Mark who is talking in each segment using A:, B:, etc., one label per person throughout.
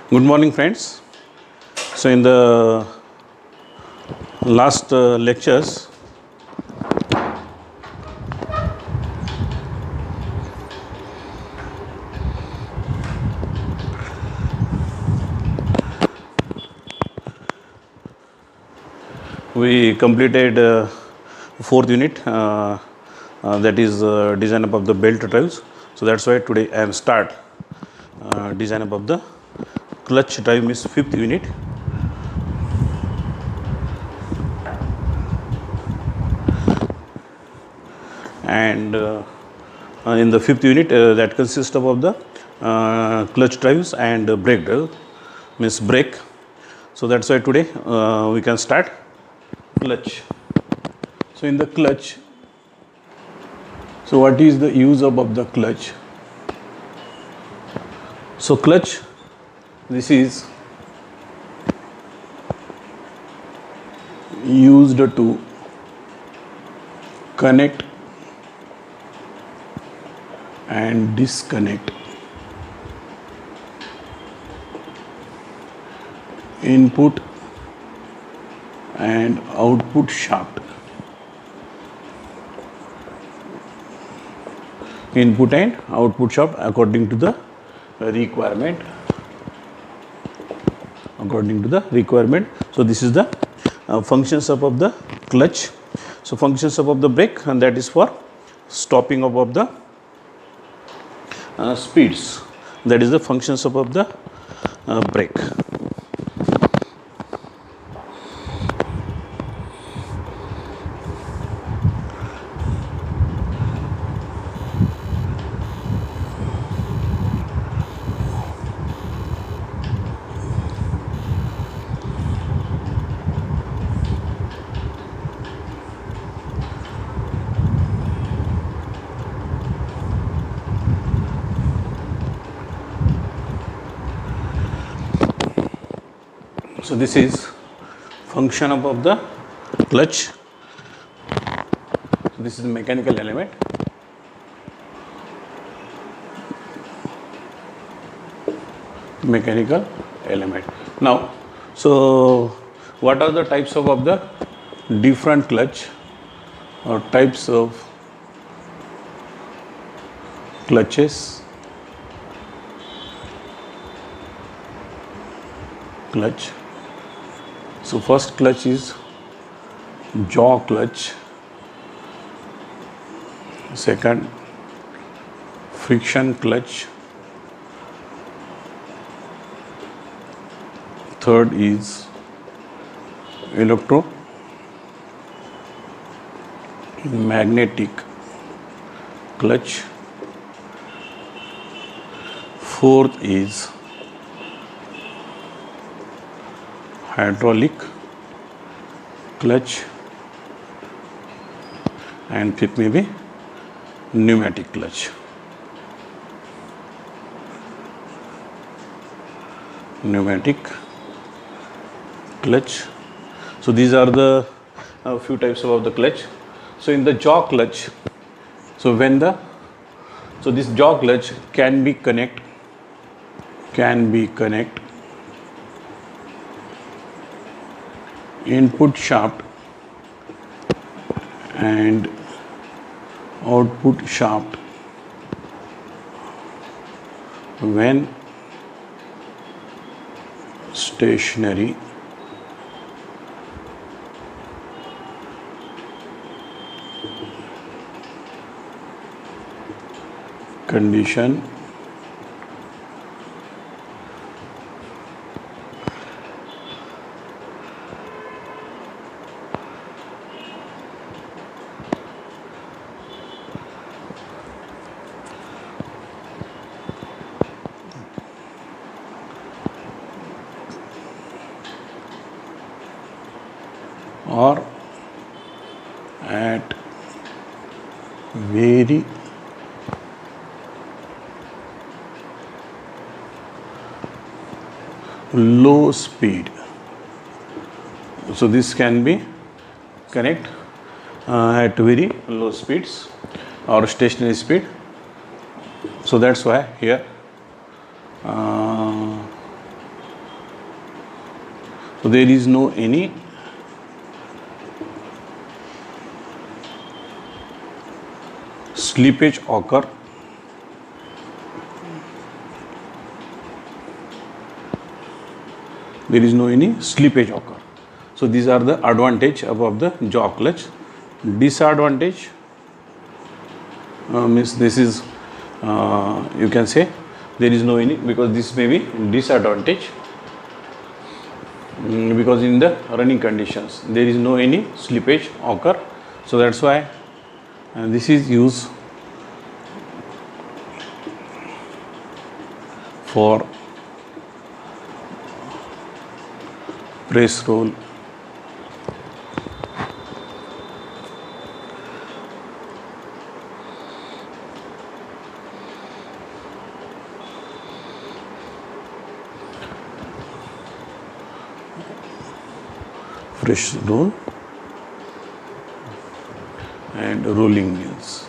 A: Good morning, friends. So, in the last lectures, we completed fourth unit, that is design up of the belt drives. So that's why today I am start design up of the clutch drive, means fifth unit. And in the fifth unit, that consists of the clutch drives and brake drive, means brake. So that's why today we can start clutch. So in the clutch, so what is the use of the clutch? So clutch, this is used to connect and disconnect input and output shaft. Input and output shaft according to the requirement. So this is the functions of the clutch. So functions of the brake, and that is for stopping of the speeds. That is the functions of the brake. So this is function of the clutch. So this is the mechanical element. Now, so what are the types of the different clutch or types of clutches? Clutch. So first clutch is jaw clutch. Second, friction clutch. Third is electromagnetic clutch. Fourth is hydraulic clutch, and fifth may be pneumatic clutch. So these are the few types of the clutch. So in the jaw clutch, so this jaw clutch can be connect input shaft and output shaft when stationary. Condition or at very low speed. So this can be connect at very low speeds or stationary speed. So that's why here So there is no any slippage occur. There is no any slippage occur. So these are the advantage above the jaw clutch. Disadvantage means this is you can say there is no any, because this may be disadvantage, because in the running conditions there is no any slippage occur. So that's why this is used for press roll, press roll and rolling mills.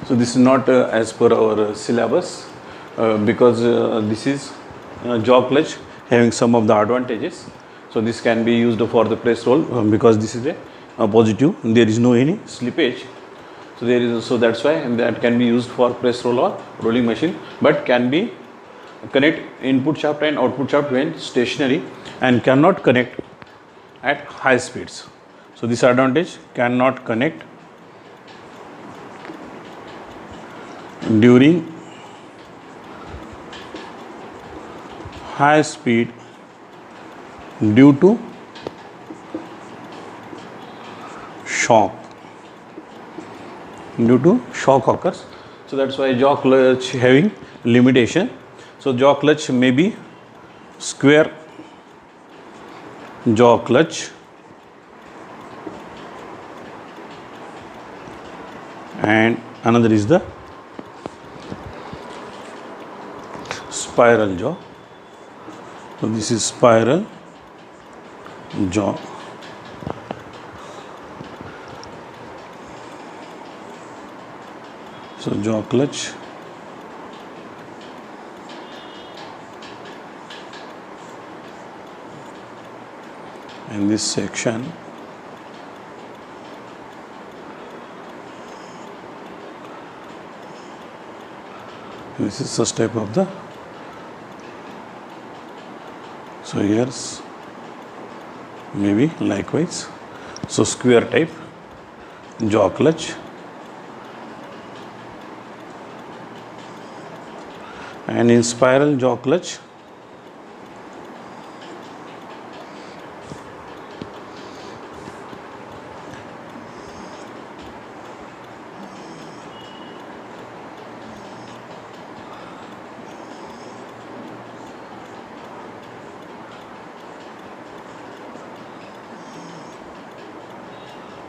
A: So this is not as per our syllabus, because this is jaw clutch having some of the advantages. So this can be used for the press roll, because this is a positive, there is no any slippage. So there is, so that's why that can be used for press roll or rolling machine, but can be connect input shaft and output shaft when stationary, and cannot connect at high speeds. So this advantage, cannot connect during high speed due to shock. Due to shock occurs. So that's why jaw clutch having limitation. So jaw clutch may be square jaw clutch and another is the spiral jaw. So this is spiral jaw. So jaw clutch in this section this is such type of the, so here's maybe likewise. So square type jaw clutch and in spiral jaw clutch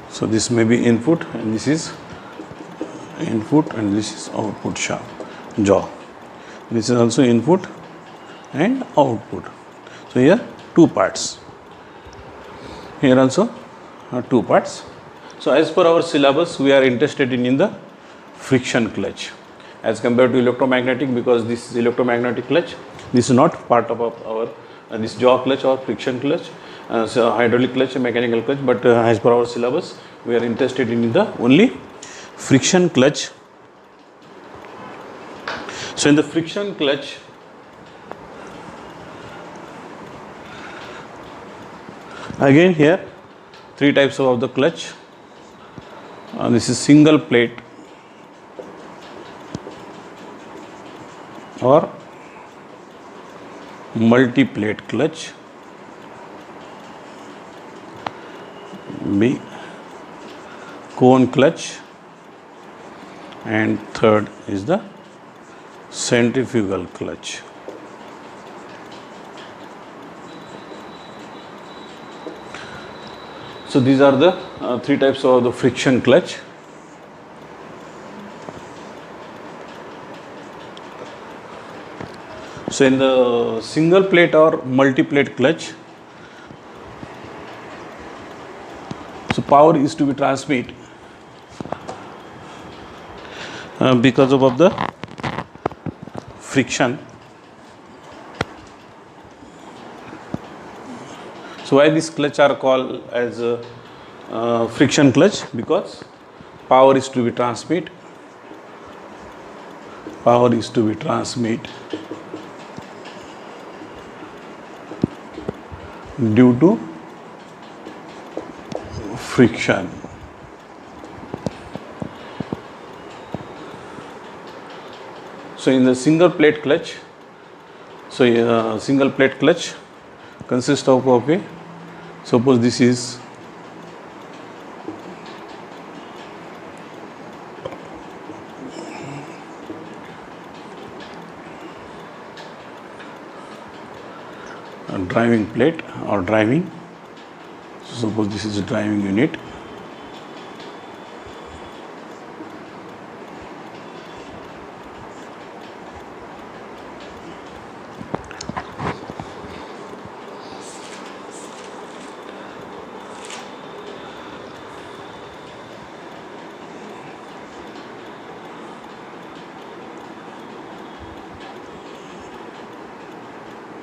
A: so this may be input and this is input and this is output shaft jaw. This is also input and output. So here two parts. Here also two parts. So as per our syllabus, we are interested in the friction clutch as compared to electromagnetic, because this is electromagnetic clutch. This is not part of our this jaw clutch or friction clutch, so hydraulic clutch, mechanical clutch. But as per our syllabus, we are interested in the only friction clutch. So in the friction clutch, again here three types of the clutch. This is single plate or multi plate clutch. B, cone clutch, and third is the centrifugal clutch. So these are the three types of the friction clutch. So in the single plate or multi plate clutch, so power is to be transmitted because of the friction. So why this clutch are called as friction clutch? Because power is to be transmit. Power is to be transmit due to friction. So in the single plate clutch, single plate clutch consists of a, suppose this is a driving plate or driving. So suppose this is a driving unit.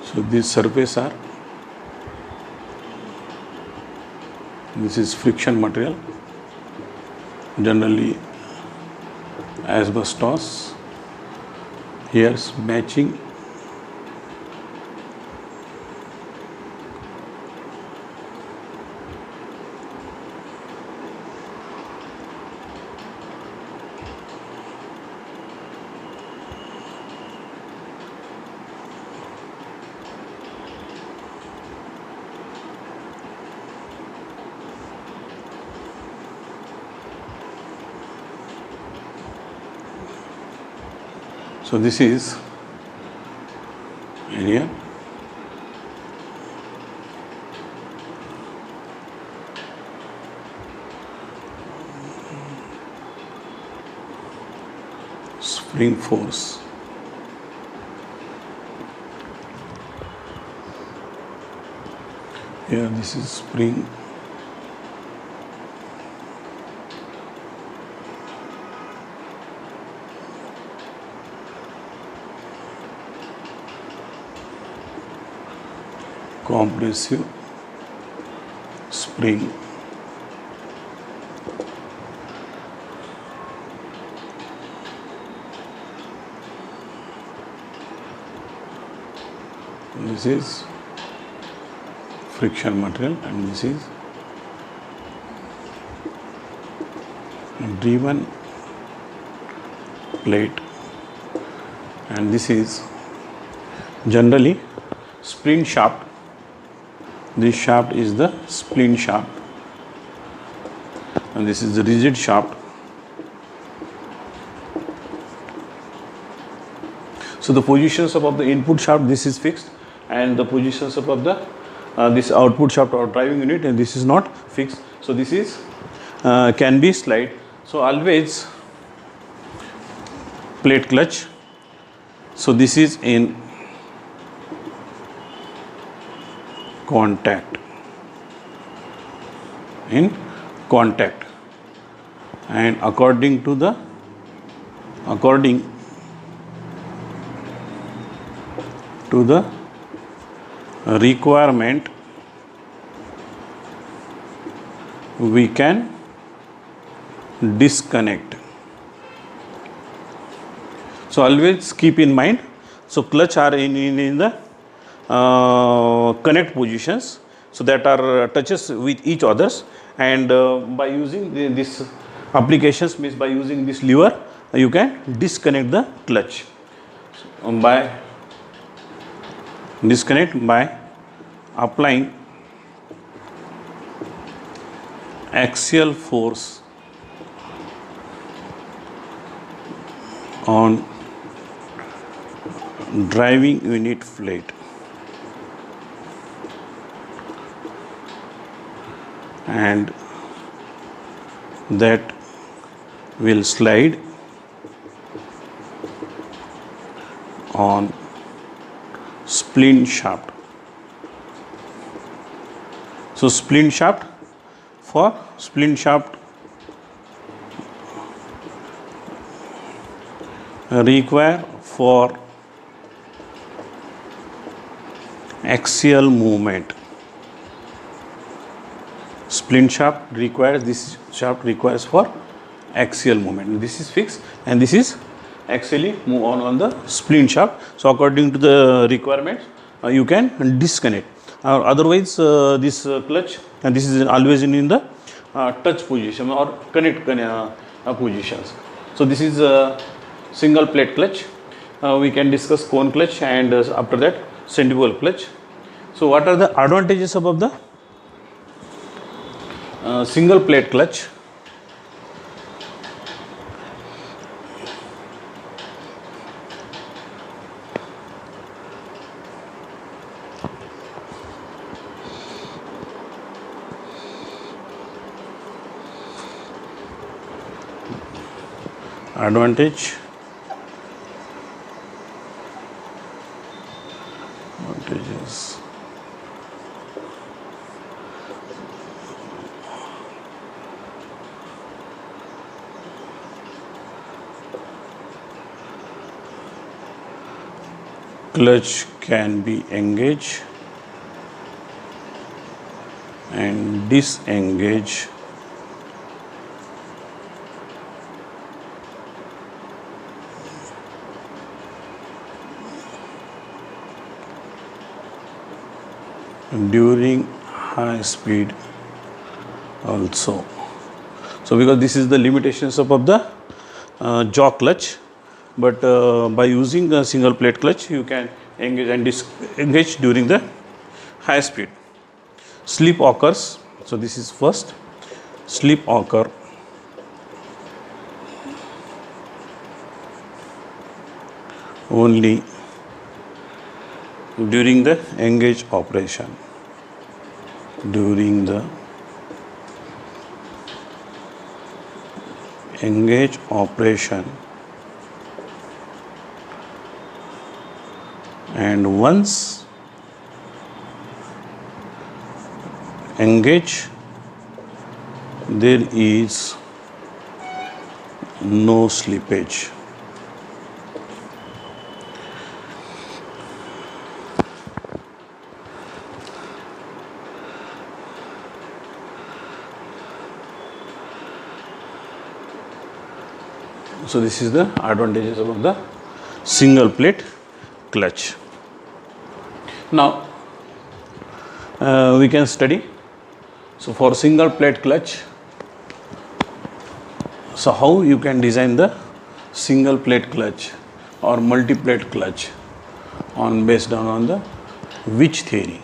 A: So these surface are, this is friction material, generally asbestos. Here's matching. So this is area. Spring force. Here this is spring. Compressive spring. This is friction material and this is driven plate, and this is generally splint shaft. This shaft is the splint shaft and this is the rigid shaft. So the positions above the input shaft, this is fixed, and the positions above the this output shaft or driving unit, and this is not fixed. So this is can be slide. So always plate clutch. So this is in contact, and according to the requirement we can disconnect. So always keep in mind, so clutch are in the connect positions, so that are touches with each others, and by using this applications, means by using this lever you can disconnect the clutch. By disconnect by applying axial force on driving unit plate, and that will slide on splint shaft. So splint shaft, for splint shaft require for axial movement. Splint shaft requires, this shaft requires for axial movement. This is fixed and this is axially move on the splint shaft. So according to the requirements, you can disconnect. Otherwise, this clutch, and this is always in the touch position or connect positions. So this is a single plate clutch. We can discuss cone clutch and after that centrifugal clutch. So what are the advantages of the single plate clutch? Advantages. Clutch can be engaged and disengaged during high speed also. So because this is the limitations of the jaw clutch, but by using a single plate clutch you can engage and disengage during the high speed. Slip occurs. So this is first, slip occur only during the engage operation. During the engage operation, and once engage, there is no slippage. So this is the advantages of the single plate clutch. Now we can study. So for single plate clutch, so how you can design the single plate clutch or multi plate clutch on based on the which theory?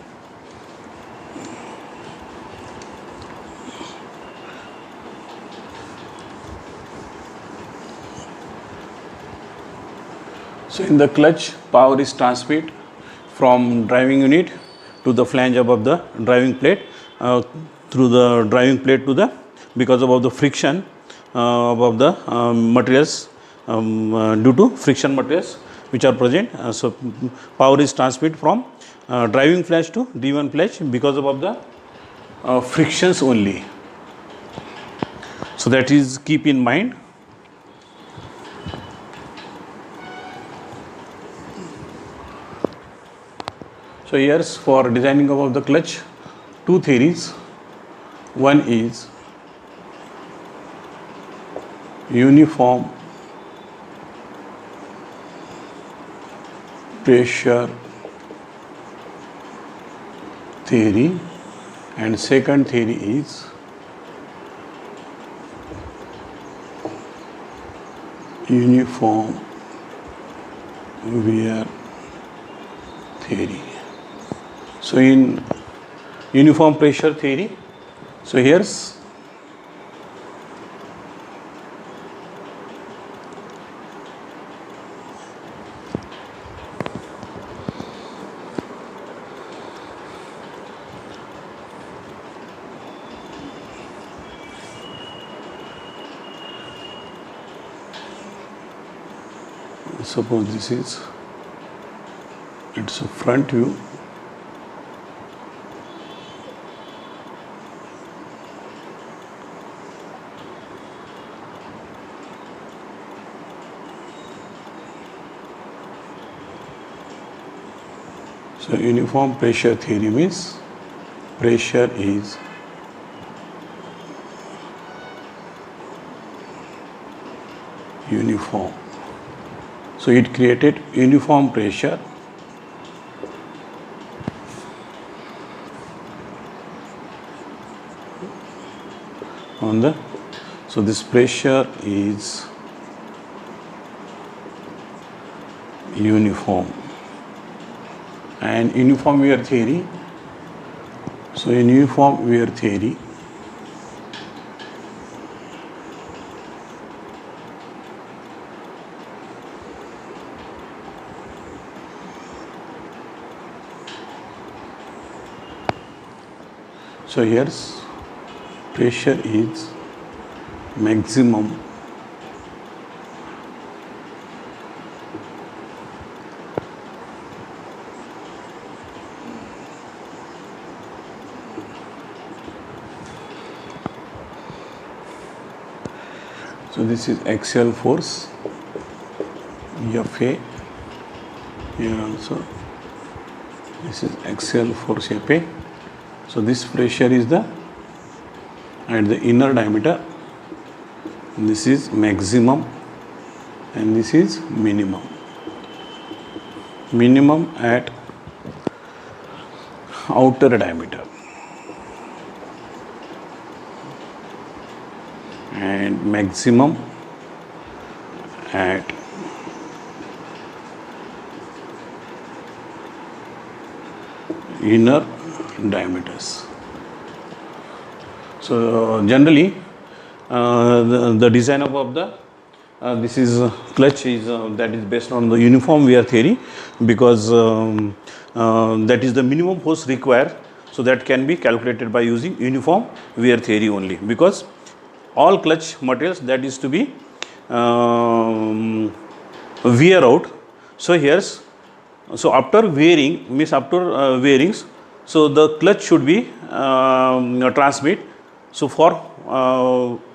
A: So in the clutch, power is transmitted from driving unit to the flange above the driving plate, through the driving plate to the, because of the friction above the materials, due to friction materials which are present. So power is transmitted from driving flange to D1 flange because of the frictions only. So that is keep in mind. So here's for designing of the clutch, two theories. One is uniform pressure theory, and second theory is uniform wear theory. So in uniform pressure theory, so here's suppose this is, it's a front view.
B: So uniform pressure theory means pressure is uniform. So it created uniform pressure on the, so this pressure is uniform. And uniform wear theory, so in uniform wear theory, so here's pressure is maximum so this is axial force FA, here also this is axial force FA. So this pressure is the at the inner diameter, this is maximum and this is minimum. Minimum at outer diameter and maximum at inner diameters. So generally the design of the this is clutch is that is based on the uniform wear theory, because that is the minimum force required, so that can be calculated by using uniform wear theory only, because all clutch materials that is to be wear out. So here's, so after wearing means after wearings, so the clutch should be transmit. So for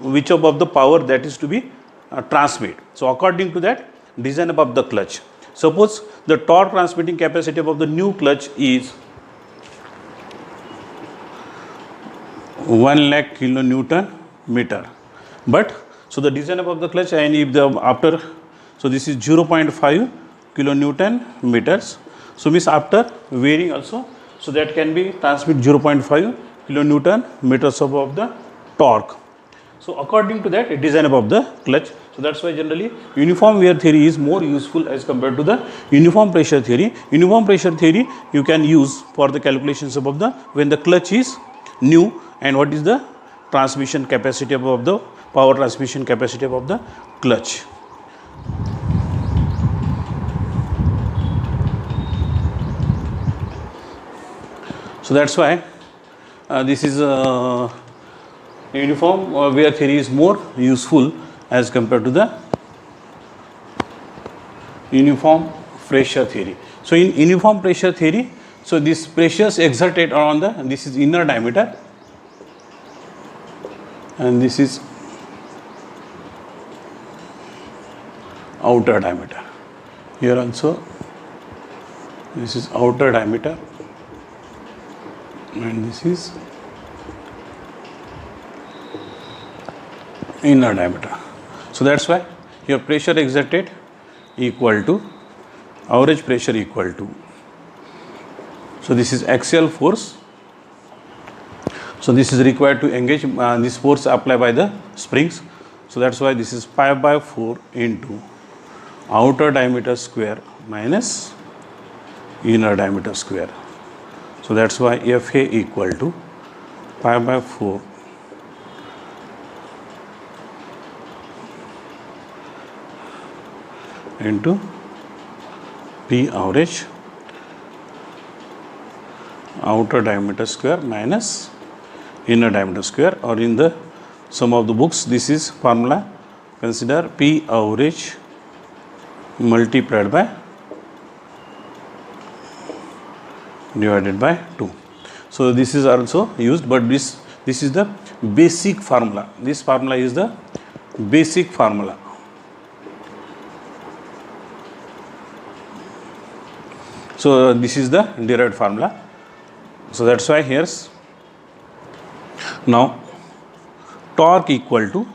B: which of the power that is to be transmit. So according to that design of the clutch, suppose the torque transmitting capacity of the new clutch is 1 lakh kilonewton meter, but so the design of the clutch, and if the after, so this is 0.5 kilonewton meters, so means after wearing also, so that can be transmit 0.5 kilonewton meters of the torque. So according to that design of the clutch, so that's why generally uniform wear theory is more useful as compared to the uniform pressure theory. Uniform pressure theory you can use for the calculations of the when the clutch is new and what is the transmission capacity of the power transmission capacity of the clutch. So that's why this is uniform wear theory is more useful as compared to the uniform pressure theory. So in uniform pressure theory, so this pressures exerted on the, this is inner diameter and this is outer diameter. Here also this is outer diameter and this is inner diameter. So that's why your pressure exerted equal to average pressure equal to, so this is axial force, so this is required to engage this force applied by the springs. So that's why this is 5/4 into outer diameter square minus inner diameter square. So that's why FA equal to 5/4 into P average outer diameter square minus inner diameter square, or in the some of the books this is formula, consider P average multiplied by divided by 2. So this is also used, but this is the basic formula. This formula is the basic formula. So this is the derived formula. So that's why here's now torque equal to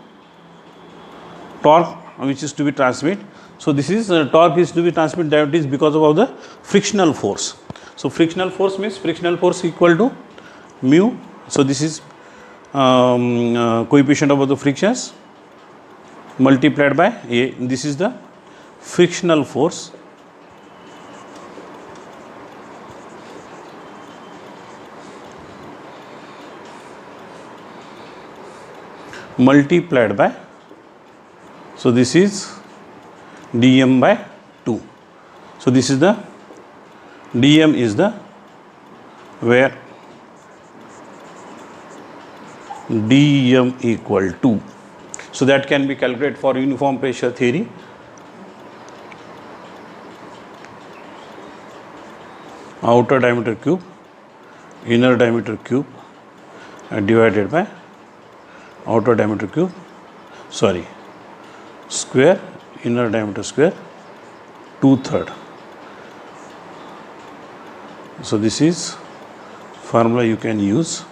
B: torque which is to be transmit. So this is torque is to be transmit, that is because of the frictional force. So frictional force means frictional force equal to mu. So this is coefficient of the frictions multiplied by A. This is the frictional force multiplied by, so this is dm by 2. So this is the dm is the where dm equal to, so that can be calculated for uniform pressure theory. Outer diameter cube, inner diameter cube divided by outer diameter cube, sorry, square, inner diameter square, 2/3. So this is formula you can use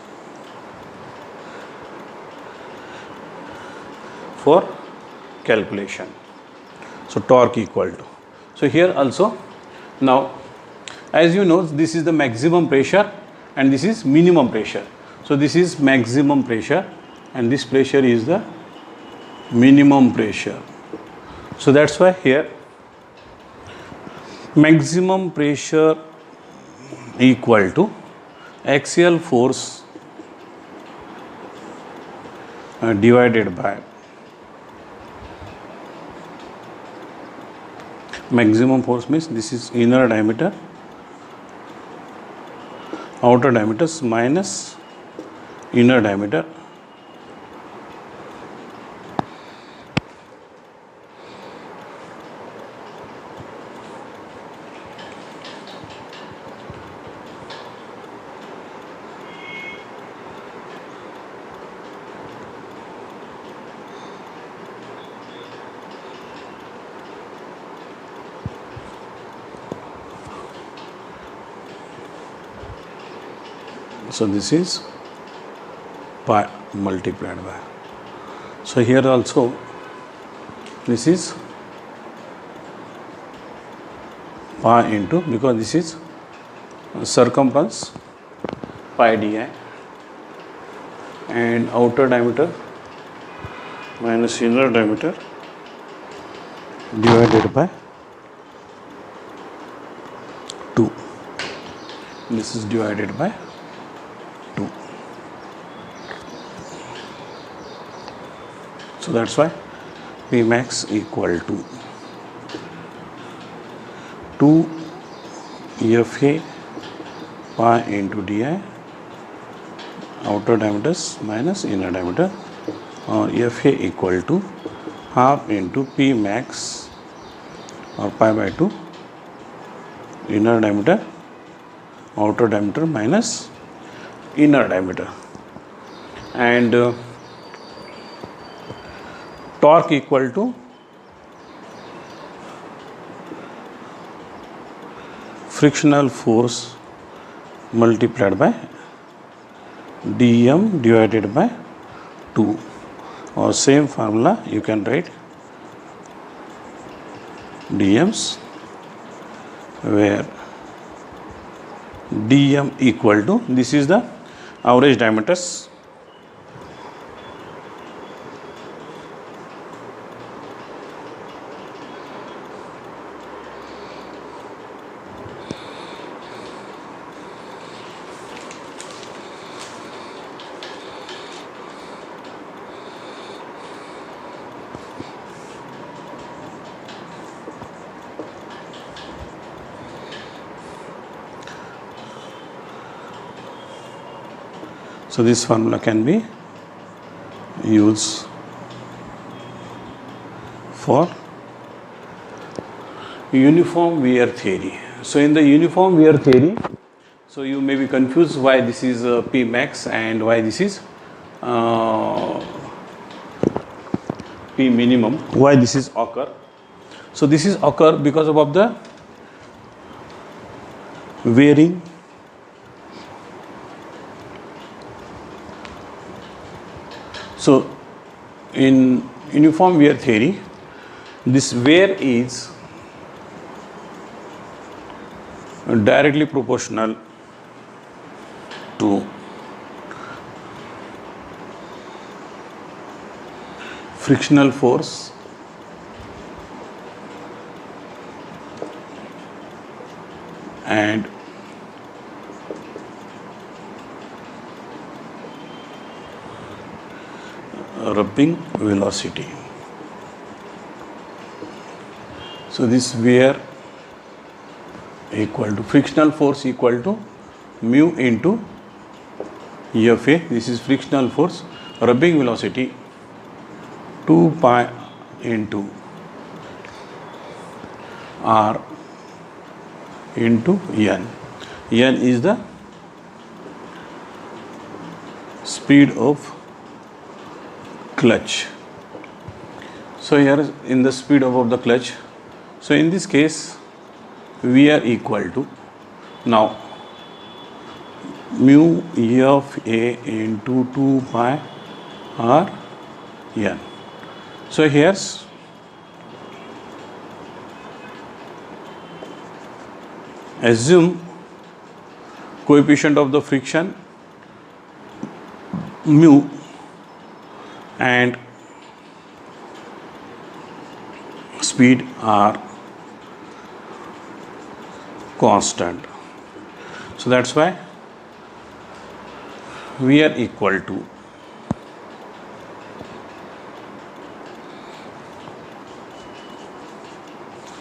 B: for calculation. So torque equal to, so here also now as you know this is the maximum pressure and this is minimum pressure. So this is maximum pressure and this pressure is the minimum pressure. So that's why here maximum pressure equal to axial force divided by maximum force, means this is inner diameter, outer diameters minus inner diameter so this is pi multiplied by, so here also this is pi into, because this is circumference pi di and outer diameter minus inner diameter divided by 2. This is divided by 2. So that's why P max equal to 2 FA pi into di, outer diameters minus inner diameter, or FA equal to half into P max or pi by 2 inner diameter, outer diameter minus inner diameter, and torque equal to frictional force multiplied by dm divided by 2, or same formula you can write dm's where dm equal to, this is the average diameters So this formula can be used for uniform wear theory. So in the uniform wear theory, so you may be confused why this is P max and why this is P minimum, why this is occur. So this is occur because of the wearing so in uniform wear theory, this wear is directly proportional to frictional force and rubbing velocity. So this wear equal to frictional force equal to mu into Fa. This is frictional force. Rubbing velocity 2 pi into R into N. N is the speed of clutch. So here in the speed of the clutch, so in this case we are equal to now mu Fa into 2 pi R N. So here's assume coefficient of the friction mu and speed are constant. So that's why we are equal to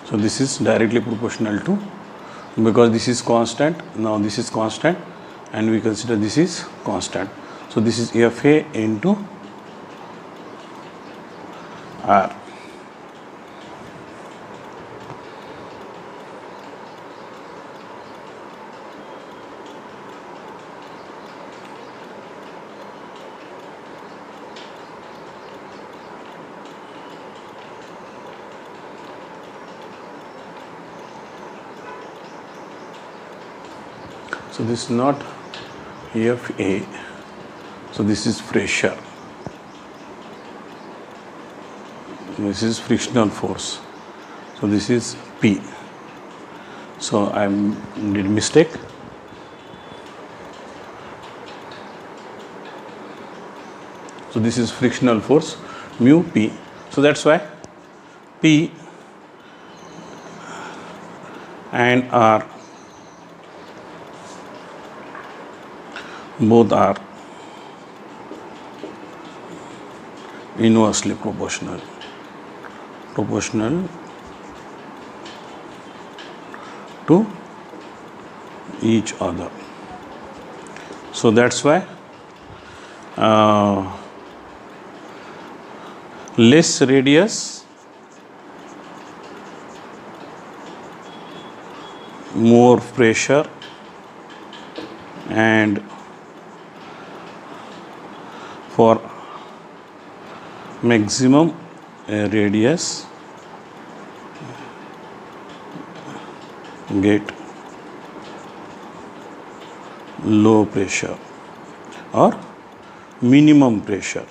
B: so this is directly proportional to, because this is constant, now this is constant and we consider this is constant. So this is Fa into R. So this is not Fa, so this is pressure, this is frictional force, so this is P. So I did mistake. So this is frictional force mu P. So that's why P and R both are inversely proportional to each other. So that's why less radius, more pressure, and for maximum radius get low pressure or minimum pressure.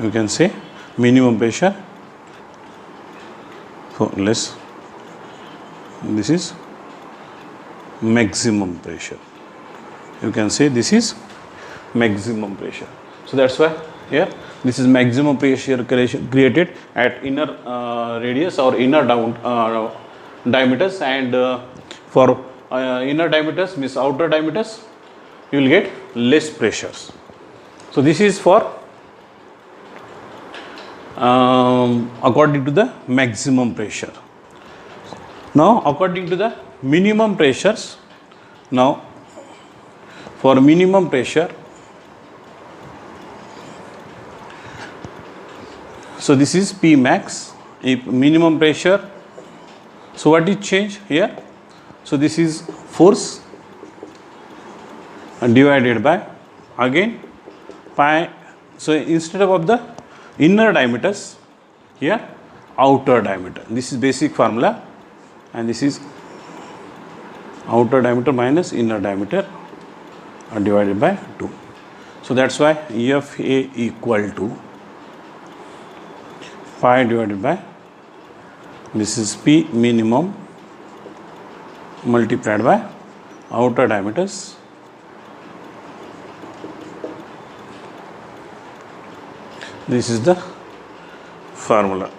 B: You can say minimum pressure. So less, this is maximum pressure. You can say this is maximum pressure. So that's why here this is maximum pressure created at inner radius or inner diameters, and for inner diameters means outer diameters you will get less pressures. So this is for according to the maximum pressure. Now according to the minimum pressures, now for minimum pressure, so this is P max, if minimum pressure. So what is change here? So this is force divided by again pi. So instead of the inner diameters, here outer diameter. This is basic formula, and this is outer diameter minus inner diameter divided by 2. So that's why FA equal to pi divided by, this is P minimum multiplied by outer diameters this is the formula.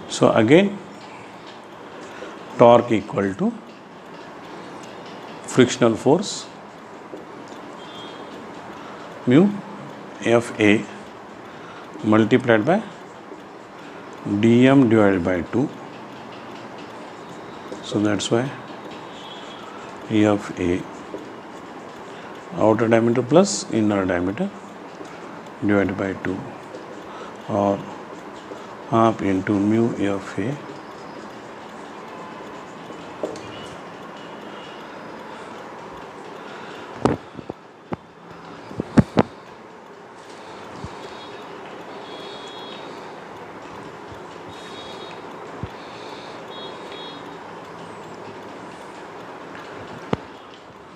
B: So again torque equal to frictional force mu Fa multiplied by dm divided by 2. So that's why Fa outer diameter plus inner diameter divided by 2 or half into mu Fa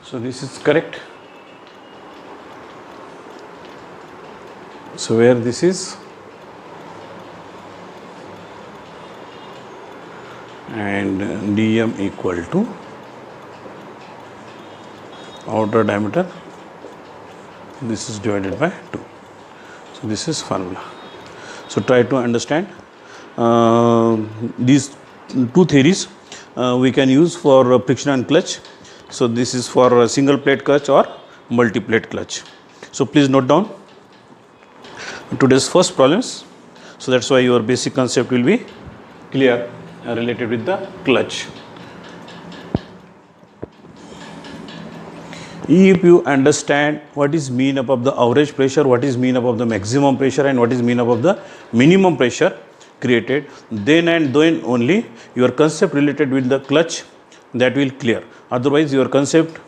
B: so this is correct. So where this is and dm equal to outer diameter, this is divided by 2. So this is formula. So try to understand these two theories we can use for friction and clutch. So this is for a single plate clutch or multi plate clutch. So please note down today's first problems. So that's why your basic concept will be clear related with the clutch. If you understand what is mean above the average pressure, what is mean above the maximum pressure and what is mean above the minimum pressure created, then and then only your concept related with the clutch that will clear. Otherwise your concept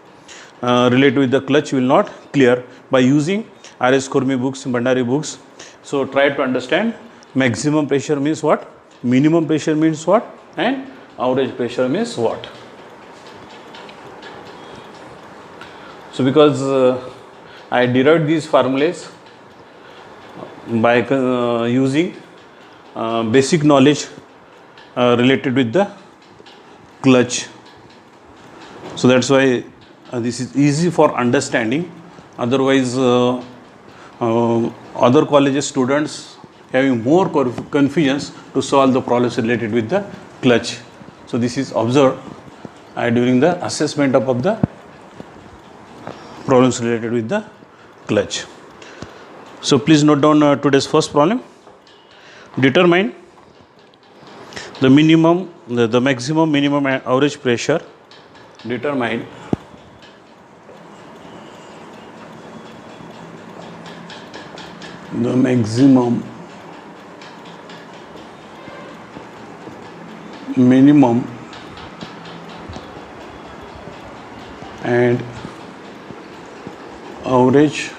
B: related with the clutch will not clear by using R.S. Khurmi books, Bhandari books. So try to understand maximum pressure means what, minimum pressure means what, and average pressure means what. So because I derived these formulas by using basic knowledge related with the clutch. So that's why this is easy for understanding. Otherwise other colleges students having more confusions to solve the problems related with the clutch. So this is observed during the assessment of the problems related with the clutch. So please note down today's first problem. Determine the minimum, the maximum, minimum and average pressure. Determine the maximum, minimum and average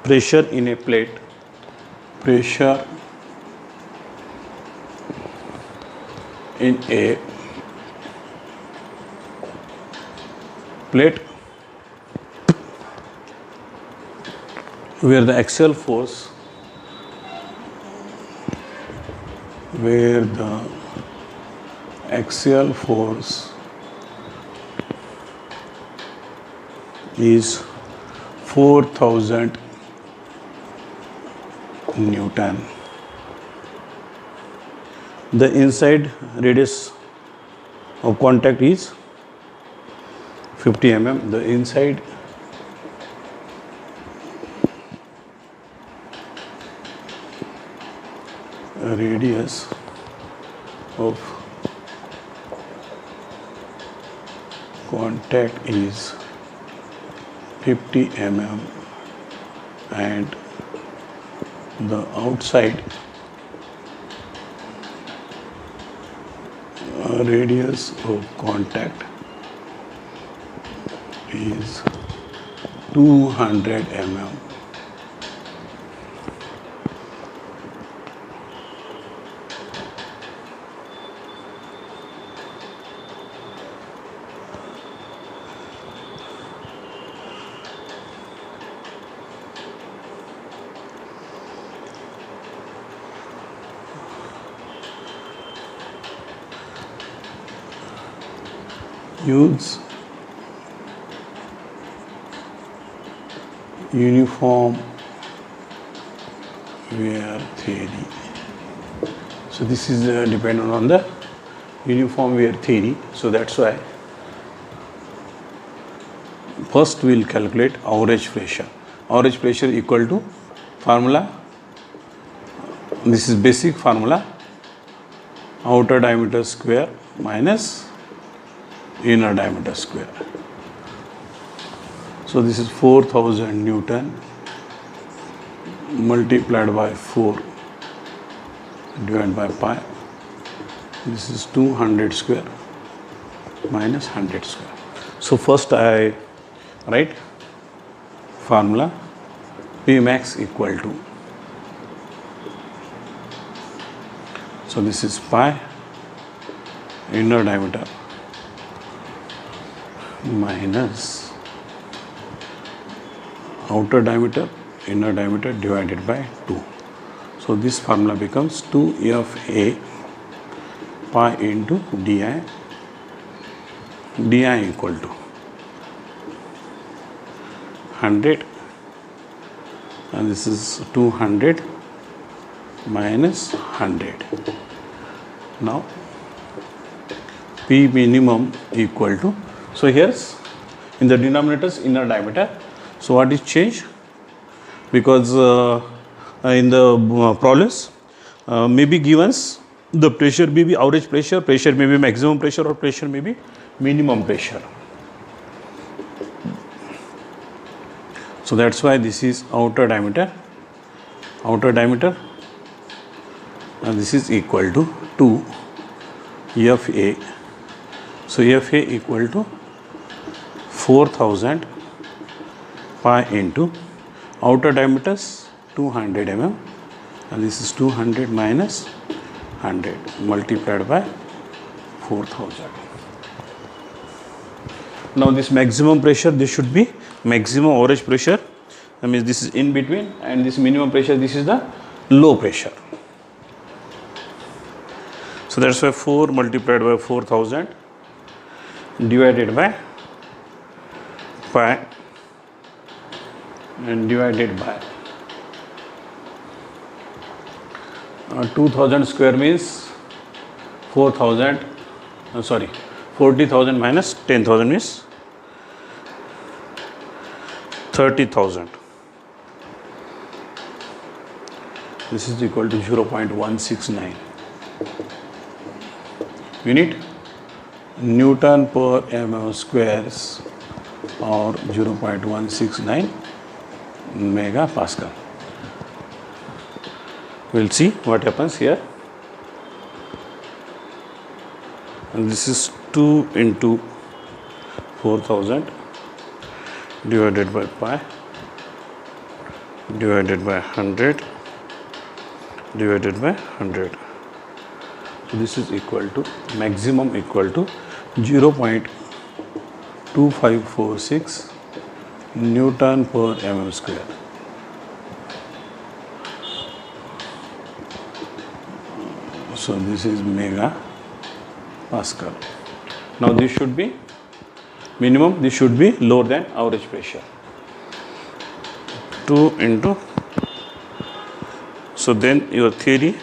B: pressure in a plate. Pressure in a plate where the axial force is 4000 Newton. The inside radius of contact is 50 mm. The inside radius of contact is 50 mm and the outside radius of contact is 200 mm. use uniform wear theory. So this is dependent on the uniform wear theory. So that's why first we will calculate average pressure. Average pressure equal to formula. This is basic formula, outer diameter square minus inner diameter square. So this is 4000 Newton multiplied by 4 divided by pi. This is 200 square minus 100 square. So first I write formula P max equal to, so this is pi inner diameter minus outer diameter inner diameter divided by 2. So this formula becomes 2FA pi into di. Di equal to 100 and this is 200 minus 100. Now P minimum equal to, so here's in the denominators inner diameter. So what is changed? Because in the problems may be given the pressure may be average pressure, pressure may be maximum pressure, or pressure may be minimum pressure. So that's why this is outer diameter, and this is equal to 2 FA. So FA equal to 4000 pi into outer diameters 200 mm, and this is 200 minus 100 multiplied by 4000. Now this maximum pressure, this should be maximum average pressure. That means this is in between, and this minimum pressure, this is the low pressure. So that's why 4 multiplied by 4000 divided by pi and divided by 2000 square means 4000, 40,000 minus 10,000 means 30,000. This is equal to 0.169 unit Newton per mm squares, or 0.169 megapascal. We'll see what happens here. And this is 2 into 4000 divided by pi divided by 100 divided by 100. So this is equal to maximum equal to 0.2546 Newton per mm square. So this is mega Pascal. Now this should be minimum, this should be lower than average pressure. 2 into, so then your theory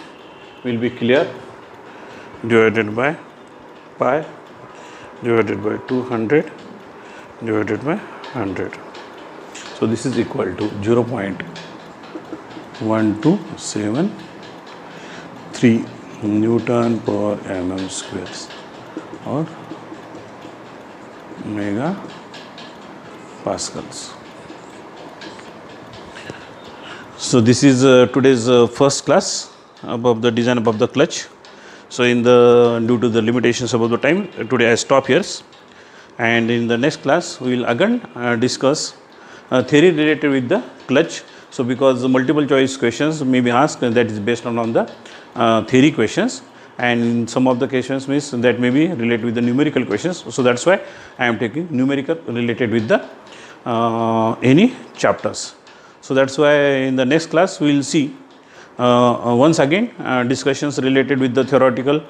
B: will be clear, divided by pi divided by 200 divided by 100. So this is equal to 0.127 Newton per mm squares, or mega pascals. So this is today's first class about the design above the clutch. So in the due to the limitations about the time, today I stop here, and in the next class we will again discuss theory related with the clutch. So because the multiple choice questions may be asked, and that is based on the theory questions, and some of the questions means that may be related with the numerical questions. So that's why I am taking numerical related with the any chapters. So that's why in the next class we will see once again discussions related with the theoretical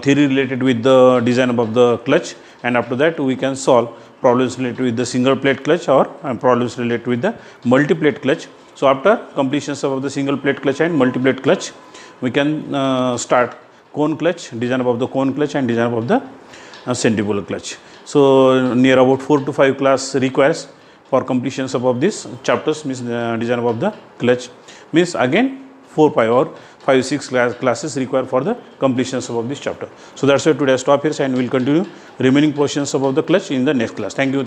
B: theory related with the design above the clutch, and after that we can solve problems related with the single plate clutch or problems related with the multi plate clutch. So after completions of the single plate clutch and multi plate clutch, we can start cone clutch, design of the cone clutch and design of the centrifugal clutch. So near about 4 to 5 class requires for completions of this chapters, means design of the clutch, means again 4 5 or 5 6 classes required for the completions of this chapter. So that's why today I stop here and we'll continue remaining portions of the clutch in the next class. Thank you.